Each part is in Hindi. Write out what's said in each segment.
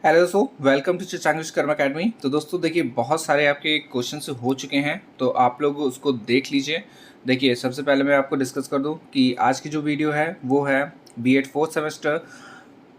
हेलो दोस्तों, वेलकम टू चांग विश्वकर्मा अकेडमी। तो दोस्तों देखिए, बहुत सारे आपके क्वेश्चन हो चुके हैं, तो आप लोग उसको देख लीजिए। देखिए, सबसे पहले मैं आपको डिस्कस कर दूं कि आज की जो वीडियो है वो है बीएड फोर्थ सेमेस्टर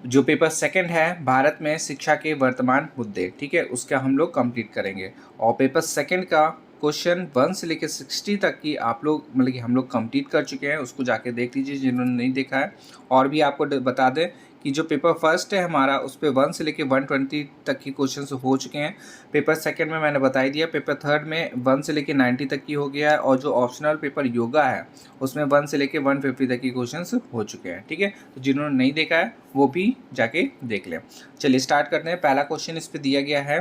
जो पेपर सेकंड है, भारत में शिक्षा के वर्तमान मुद्दे। ठीक है, उसका हम लोग कंप्लीट करेंगे। और पेपर सेकंड का क्वेश्चन 1 से लेकर 60 तक की आप लोग मतलब कि हम लोग कंप्लीट कर चुके हैं, उसको जाके देख लीजिए जिन्होंने नहीं देखा है। और भी आपको बता दें कि जो पेपर फर्स्ट है हमारा, उस पर 1 से लेकर 120 तक की क्वेश्चन हो चुके हैं। पेपर सेकंड में मैंने बता ही दिया। पेपर थर्ड में 1 से लेकर 90 तक की हो गया है। और जो ऑप्शनल पेपर योगा है उसमें 1 से लेकर 150 तक की क्वेश्चन हो चुके हैं। ठीक है, तो जिन्होंने नहीं देखा है वो भी जाके देख लें। चलिए स्टार्ट करते हैं। पहला क्वेश्चन इस पर दिया गया है,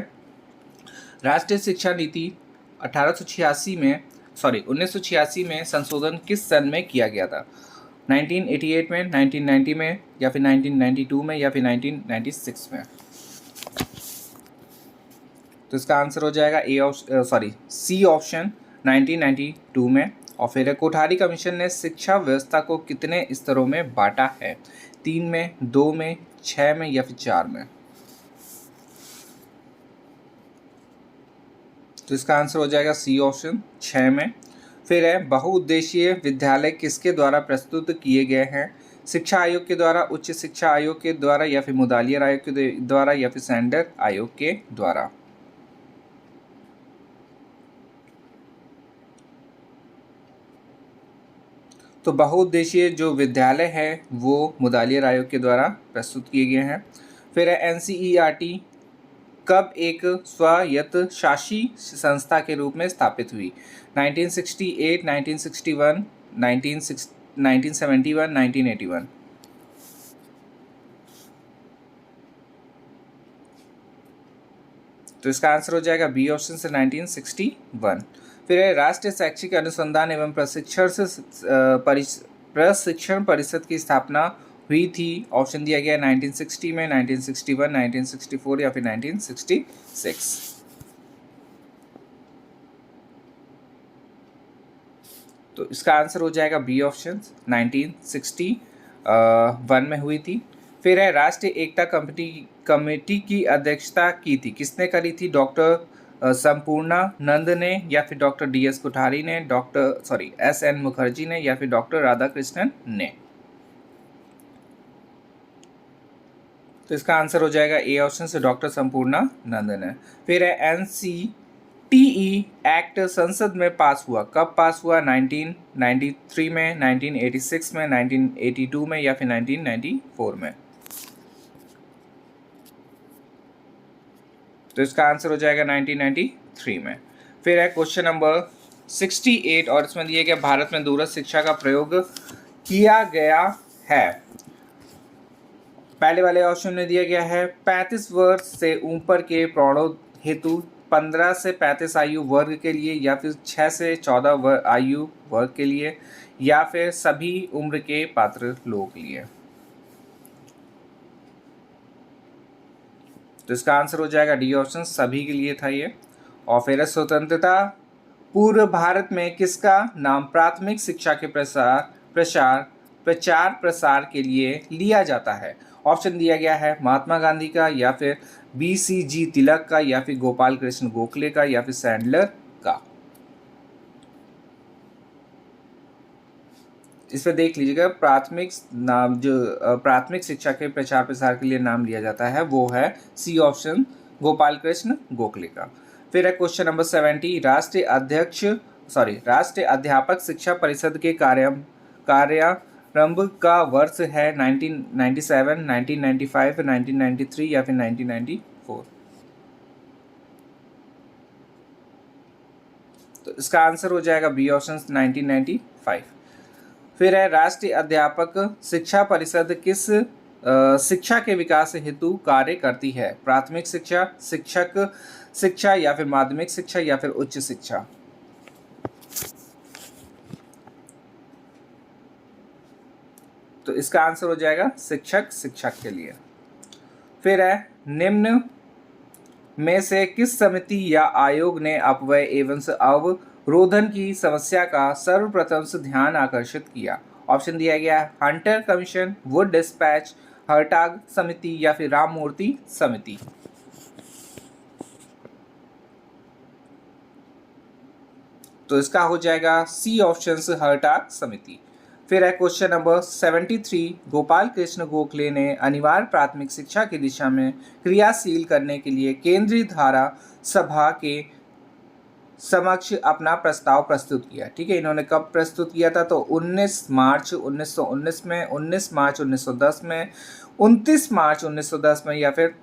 राष्ट्रीय शिक्षा नीति 1886 में 1986 में संशोधन किस सन में किया गया था? 1988 में, 1990 में, या फिर 1992 में, या फिर 1996 में? तो इसका आंसर हो जाएगा सी ऑप्शन 1992 में। और फिर कोठारी कमीशन ने शिक्षा व्यवस्था को कितने स्तरों में बांटा है? 3 में, 2 में, 6 में, या फिर 4 में? तो इसका आंसर हो जाएगा सी ऑप्शन 6 में। फिर है, बहुउद्देशीय विद्यालय किसके द्वारा प्रस्तुत किए गए हैं? शिक्षा आयोग के द्वारा, उच्च शिक्षा आयोग के द्वारा, या फिर मुदालियर आयोग के द्वारा, या फिर सैंडर आयोग के द्वारा? तो बहुउद्देशीय जो विद्यालय है वो मुदालियर आयोग के द्वारा प्रस्तुत किए गए हैं। फिर है, एनसीईआरटी कब एक स्वायत्त शासी संस्था के रूप में स्थापित हुई? 1968, 1961, 1971, 1981? तो इसका आंसर हो जाएगा बी ऑप्शन से 1961। फिर है, राष्ट्रीय शैक्षिक अनुसंधान एवं प्रशिक्षण परिषद की स्थापना हुई थी। ऑप्शन दिया गया 1960 में, 1961, 1964, या फिर 1966? तो इसका आंसर हो जाएगा बी ऑप्शन 1961 में हुई थी। फिर है, राष्ट्रीय एकता कमेटी की अध्यक्षता की थी, किसने करी थी? डॉक्टर संपूर्णा नंद ने, या फिर डॉक्टर DS कोठारी ने, SN मुखर्जी ने, या फिर डॉक्टर राधाकृष्णन ने? तो इसका आंसर हो जाएगा ए ऑप्शन से डॉक्टर संपूर्णा नंद ने। फिर है, NCTE एक्ट संसद में पास हुआ, कब पास हुआ? 1993 में, 1986 में, 1982 में, या फिर 1994 में? तो इसका आंसर हो जाएगा 1993 में। फिर है क्वेश्चन नंबर 68 और इसमें दिया गया, भारत में दूरस्थ शिक्षा का प्रयोग किया गया है। पहले वाले ऑप्शन में दिया गया है 35 वर्ष से ऊपर के प्रौढ़ों हेतु, 15 से 35 आयु वर्ग के लिए, या फिर 6 से 14 आयु वर्ग के लिए, या फिर सभी उम्र के पात्र लोगों के लिए? तो इसका आंसर हो जाएगा डी ऑप्शन, सभी के लिए था ये। और फिर स्वतंत्रता पूर्व भारत में किसका नाम प्राथमिक शिक्षा के प्रचार प्रसार के लिए लिया जाता है? ऑप्शन दिया गया है महात्मा गांधी का, या फिर BCG तिलक का, या फिर गोपाल कृष्ण गोखले का, या फिर सैंडलर का? इस पर देख लीजिएगा, प्राथमिक नाम जो प्राथमिक शिक्षा के प्रचार प्रसार के लिए नाम लिया जाता है वो है सी ऑप्शन, गोपाल कृष्ण गोखले का। फिर है क्वेश्चन नंबर 70, राष्ट्रीय अध्यापक शिक्षा परिषद के कार्यारंभ का वर्ष है 1997, 1995, 1993, या फिर 1994? तो इसका आंसर हो जाएगा बी ऑप्शन 1995। फिर है, राष्ट्रीय अध्यापक शिक्षा परिषद किस शिक्षा के विकास हेतु कार्य करती है? प्राथमिक शिक्षा, शिक्षक शिक्षा, या फिर माध्यमिक शिक्षा, या फिर उच्च शिक्षा? तो इसका आंसर हो जाएगा शिक्षक शिक्षा के लिए। फिर है, निम्न में से किस समिति या आयोग ने अपव्यय एवं अवरोधन की समस्या का सर्वप्रथम से ध्यान आकर्षित किया? ऑप्शन दिया गया है हंटर कमीशन, वुड डिस्पैच, हर्टाग समिति या फिर राममूर्ति समिति। तो इसका हो जाएगा सी ऑप्शन हर्टाग समिति। फिर है क्वेश्चन नंबर 73, गोपाल कृष्ण गोखले ने अनिवार्य प्राथमिक शिक्षा की दिशा में क्रियाशील करने के लिए केंद्रीय धारा सभा के समक्ष अपना प्रस्ताव प्रस्तुत किया। ठीक है, इन्होंने कब प्रस्तुत किया था? तो 19 मार्च 1919 में, 19 मार्च 1910 में, 29 मार्च 1910 में या फिर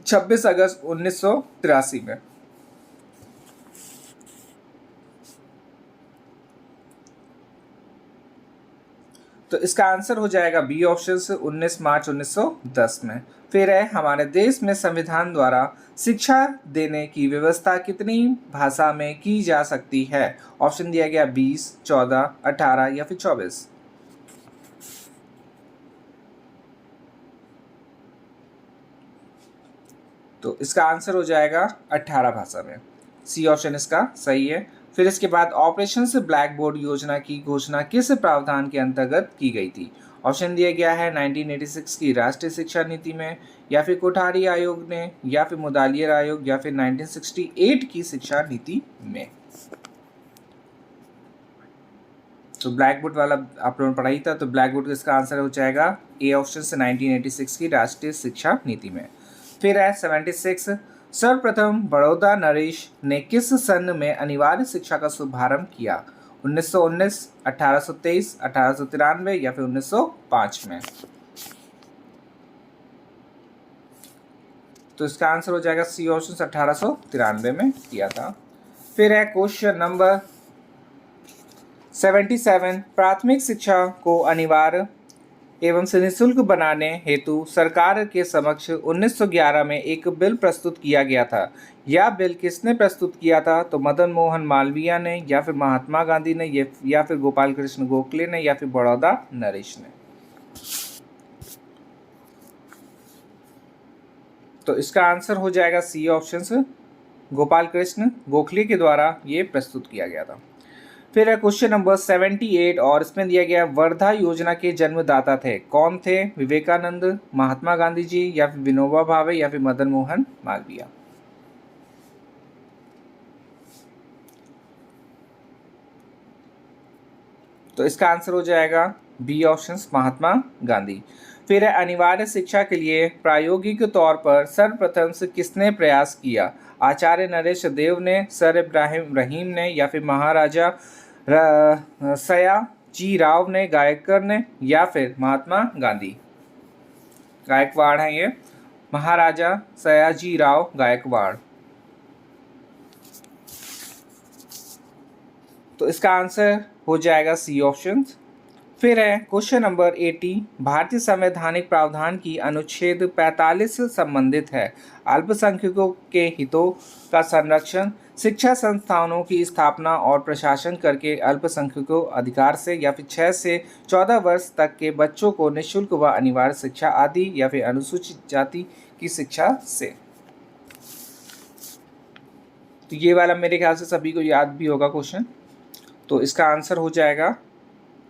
26 अगस्त 1983 में। तो इसका आंसर हो जाएगा बी ऑप्शन 19 मार्च 1910 में। फिर है हमारे देश में संविधान द्वारा शिक्षा देने की व्यवस्था कितनी भाषा में की जा सकती है? ऑप्शन दिया गया 20, 14, 18 या फिर 24। तो इसका आंसर हो जाएगा 18 भाषा में। सी ऑप्शन इसका सही है। फिर इसके बाद ऑपरेशन से ब्लैक बोर्ड योजना की घोषणा किस प्रावधान के अंतर्गत की गई थी? ऑप्शन दिया गया है 1986 की राष्ट्रीय शिक्षा नीति में, या फिर कोठारी आयोग ने, या फिर मुदालियर आयोग, या फिर 1968 की शिक्षा नीति में। तो ब्लैक बोर्ड वाला आप लोगों ने पढ़ा ही था, तो ब्लैक बोर्ड का इसका आंसर हो जाएगा ए ऑप्शन से 1986 की राष्ट्रीय शिक्षा नीति में। फिर है 76, सर्वप्रथम बड़ौदा नरेश ने किस सन में अनिवार्य शिक्षा का शुभारंभ किया? 1919, 1823, 1893 या फिर 1905 में। तो इसका आंसर हो जाएगा सी ऑप्शन 1893 में किया था। फिर है क्वेश्चन नंबर 77, प्राथमिक शिक्षा को अनिवार्य एवं निःशुल्क बनाने हेतु सरकार के समक्ष 1911 में एक बिल प्रस्तुत किया गया था। यह बिल किसने प्रस्तुत किया था? तो मदन मोहन मालवीय ने, या फिर महात्मा गांधी ने, या फिर गोपाल कृष्ण गोखले ने, या फिर बड़ौदा नरेश ने। तो इसका आंसर हो जाएगा सी ऑप्शन, गोपाल कृष्ण गोखले के द्वारा ये प्रस्तुत किया गया था। फिर है क्वेश्चन नंबर 78 और इसमें दिया गया वर्धा योजना के जन्मदाता थे। कौन थे? विवेकानंद, महात्मा गांधी जी, या फिर विनोबा भावे, या फिर मदन मोहन मालवीय। तो इसका आंसर हो जाएगा बी ऑप्शन महात्मा गांधी। फिर है अनिवार्य शिक्षा के लिए प्रायोगिक तौर पर सर्वप्रथम से किसने प्रयास किया? आचार्य नरेश देव ने, सर इब्राहिम रहीम ने, या फिर महाराजा सयाजी राव ने, गायकर ने, या फिर महात्मा गांधी। गायकवाड़ है ये, महाराजा सयाजी राव गायकवाड़। तो इसका आंसर हो जाएगा सी ऑप्शन। फिर है क्वेश्चन नंबर 80, भारतीय संवैधानिक प्रावधान की अनुच्छेद 45 से संबंधित है। अल्पसंख्यकों के हितों का संरक्षण, शिक्षा संस्थानों की स्थापना और प्रशासन करके अल्पसंख्यकों अधिकार से, या फिर 6 से 14 वर्ष तक के बच्चों को निःशुल्क व अनिवार्य शिक्षा आदि, या फिर अनुसूचित जाति की शिक्षा से। तो ये वाला मेरे ख्याल से सभी को याद भी होगा क्वेश्चन। तो इसका आंसर हो जाएगा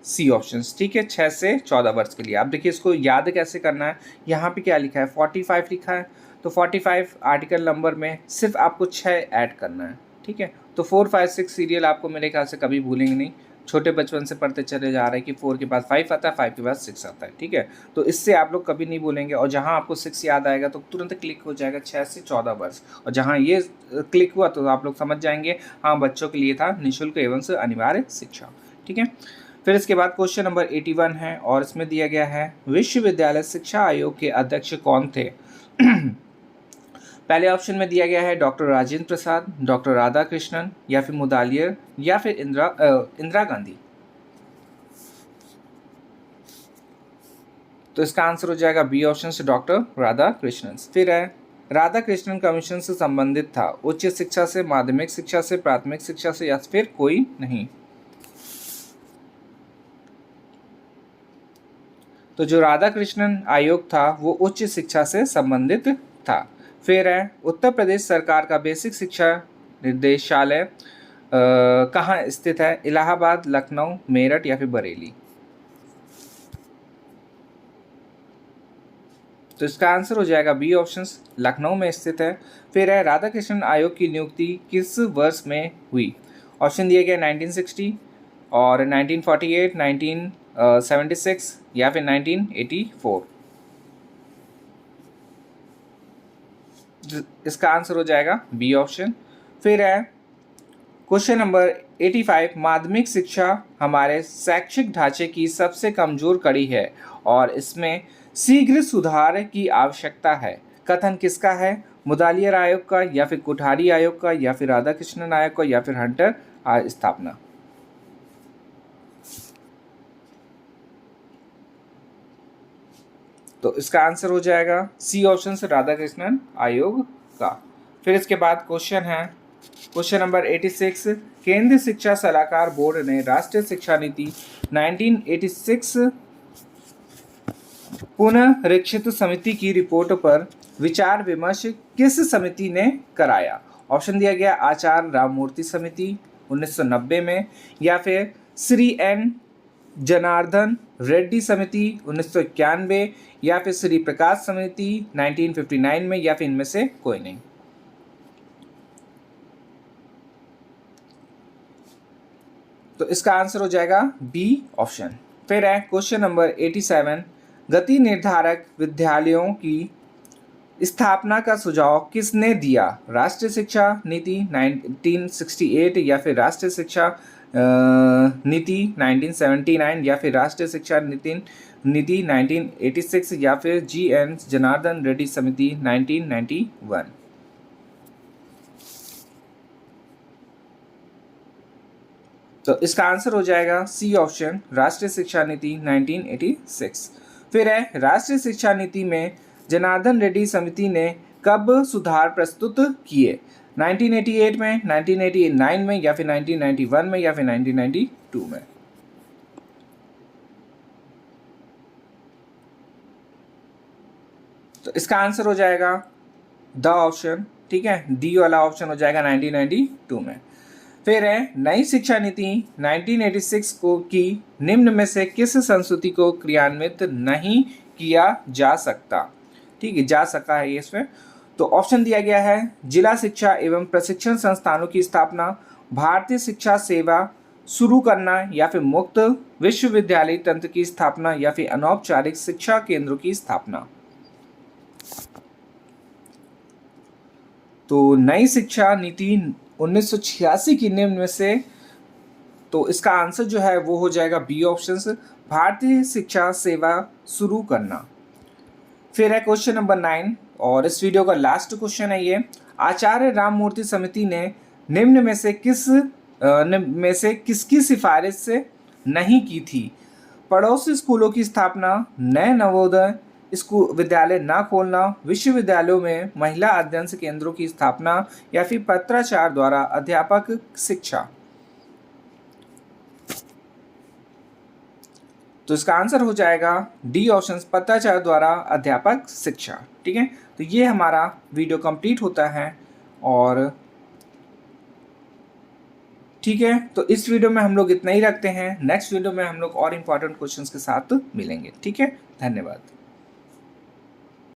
सी ऑप्शन। ठीक है, 6 से 14 वर्ष के लिए। आप देखिए इसको याद कैसे करना है। यहाँ पे क्या लिखा है? 45 लिखा है, तो 45 आर्टिकल नंबर में सिर्फ आपको 6 ऐड करना है। ठीक है, तो 4, 5, 6 सीरियल आपको मेरे ख्याल से कभी भूलेंगे नहीं। छोटे बचपन से पढ़ते चले जा रहे हैं कि 4 के बाद 5 आता है, 5 के बाद 6 आता है। ठीक है, तो इससे आप लोग कभी नहीं भूलेंगे। और जहाँ आपको 6 याद आएगा तो तुरंत क्लिक हो जाएगा 6 से 14 वर्ष। और जहाँ ये क्लिक हुआ तो आप लोग समझ जाएंगे हाँ, बच्चों के लिए था निःशुल्क एवं अनिवार्य शिक्षा। ठीक है, फिर इसके बाद क्वेश्चन नंबर 81 है और इसमें दिया गया है विश्वविद्यालय शिक्षा आयोग के अध्यक्ष कौन थे? पहले ऑप्शन में दिया गया है डॉक्टर राजेंद्र प्रसाद, डॉक्टर राधाकृष्णन, या फिर मुदालियर, या फिर इंदिरा गांधी। तो इसका आंसर हो जाएगा बी ऑप्शन से डॉक्टर राधाकृष्णन। फिर है राधाकृष्णन कमीशन से संबंधित था उच्च शिक्षा से, माध्यमिक शिक्षा से, प्राथमिक शिक्षा से, या फिर कोई नहीं। तो जो राधाकृष्णन आयोग था वो उच्च शिक्षा से संबंधित था। फिर है उत्तर प्रदेश सरकार का बेसिक शिक्षा निर्देशालय कहाँ स्थित है? इलाहाबाद, लखनऊ, मेरठ, या फिर बरेली। तो इसका आंसर हो जाएगा बी ऑप्शन, लखनऊ में स्थित है। फिर है राधा कृष्णन आयोग की नियुक्ति किस वर्ष में हुई? ऑप्शन दिए गए 1960 और 1948, 1976 या फिर 1984। इसका आंसर हो जाएगा बी ऑप्शन। फिर है क्वेश्चन नंबर 85, माध्यमिक शिक्षा हमारे शैक्षिक ढांचे की सबसे कमजोर कड़ी है और इसमें शीघ्र सुधार की आवश्यकता है। कथन किसका है? मुदालियर आयोग का, या फिर कोठारी आयोग का, या फिर राधाकृष्णन आयोग का, या फिर हंटर स्थापना। तो इसका आंसर हो जाएगा सी ऑप्शन से राधाकृष्णन आयोग का। फिर इसके बाद क्वेश्चन है क्वेश्चन नंबर 86, केंद्रीय शिक्षा सलाहकार बोर्ड ने राष्ट्रीय शिक्षा नीति 1986 पुनरीक्षित समिति की रिपोर्ट पर विचार विमर्श किस समिति ने कराया? ऑप्शन दिया गया आचार्य राममूर्ति समिति 1990 में, या फिर श्री एन जनार्दन रेड्डी समिति 1991, या फिर श्री प्रकाश समिति 1959 में, या फिर इनमें से कोई नहीं। तो इसका आंसर हो जाएगा बी ऑप्शन। फिर है क्वेश्चन नंबर 87, गति निर्धारक विद्यालयों की स्थापना का सुझाव किसने दिया? राष्ट्रीय शिक्षा नीति 1968, या फिर राष्ट्रीय शिक्षा नीति 1979, या फिर राष्ट्रीय शिक्षा नीति 1986, या फिर जी एन जनार्दन रेड्डी समिति 1991। तो इसका आंसर हो जाएगा सी ऑप्शन, राष्ट्रीय शिक्षा नीति 1986। फिर है राष्ट्रीय शिक्षा नीति में जनार्दन रेड्डी समिति ने कब सुधार प्रस्तुत किए? 1988 में, 1989 में, या फिर 1991 में, या फिर 1992 में। तो इसका आंसर हो जाएगा द ऑप्शन, ठीक है, डी वाला ऑप्शन हो जाएगा 1992 में। फिर है नई शिक्षा नीति 1986 को की निम्न में से किस संस्तुति को क्रियान्वित नहीं किया जा सकता? ठीक है, जा सका है ये इसमें। तो ऑप्शन दिया गया है जिला शिक्षा एवं प्रशिक्षण संस्थानों की स्थापना, भारतीय शिक्षा सेवा शुरू करना, या फिर मुक्त विश्वविद्यालय तंत्र की स्थापना, या फिर अनौपचारिक शिक्षा केंद्रों की स्थापना। तो नई शिक्षा नीति 1986 की निम्न में से, तो इसका आंसर जो है वो हो जाएगा बी ऑप्शन, भारतीय शिक्षा सेवा शुरू करना। फिर है क्वेश्चन नंबर 9 और इस वीडियो का लास्ट क्वेश्चन है ये, आचार्य राममूर्ति समिति ने निम्न में से किसकी सिफारिश से नहीं की थी? पड़ोसी स्कूलों की स्थापना, नए नवोदय स्कूल विद्यालय न खोलना, विश्वविद्यालयों में महिला अध्ययन केंद्रों की स्थापना, या फिर पत्राचार द्वारा अध्यापक शिक्षा। तो इसका आंसर हो जाएगा डी ऑप्शन, पत्राचार द्वारा अध्यापक शिक्षा। ठीक है, तो ये हमारा वीडियो कंप्लीट होता है। और ठीक है, तो इस वीडियो में हम लोग इतना ही रखते हैं। नेक्स्ट वीडियो में हम लोग और इम्पोर्टेंट क्वेश्चंस के साथ मिलेंगे। ठीक है, धन्यवाद।